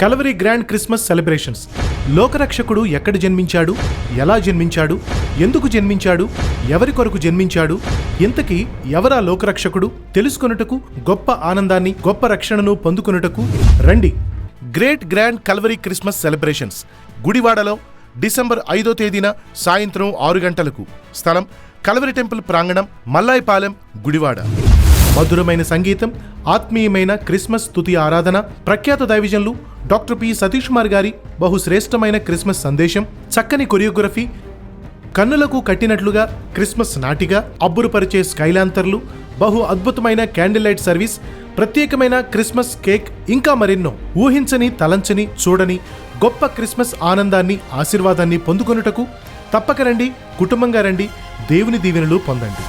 Calvary grand Christmas celebrations. లోకరక్షకుడు ఎక్కడ జన్మించాడు, ఎలా జన్మించాడు, ఎందుకు జన్మించాడు, ఎవరి కొరకు జన్మించాడు, ఇంతకీ ఎవరా లోకరక్షకుడు తెలుసుకొనుటకు, గొప్ప ఆనందాన్ని, గొప్ప రక్షణను పొందుకొనుటకు రండి. Great grand Calvary Christmas celebrations గుడివాడలో డిసెంబర్ 5వ తేదీన సాయంత్రం 6 గంటలకు. స్థలం కల్వరీ టెంపుల్ ప్రాంగణం, మల్లాయపాలెం, గుడివాడ. మధురమైన సంగీతం, ఆత్మీయమైన క్రిస్మస్ స్తుతి ఆరాధన, ప్రఖ్యాత దైవజనులు డాక్టర్ పి సతీష్ కుమార్ గారి బహుశ్రేష్టమైన క్రిస్మస్ సందేశం, చక్కని కొరియోగ్రఫీ, కన్నులకు కట్టినట్లుగా క్రిస్మస్ నాటిగా, అబ్బురుపరిచే స్కైలాంతర్లు, బహు అద్భుతమైన క్యాండిల్ లైట్ సర్వీస్, ప్రత్యేకమైన క్రిస్మస్ కేక్, ఇంకా మరెన్నో. ఊహించని, తలంచని, చూడని గొప్ప క్రిస్మస్ ఆనందాన్ని, ఆశీర్వాదాన్ని పొందుకొనుటకు తప్పక రండి. కుటుంబంగా రండి. దేవుని దీవెనలు పొందండి.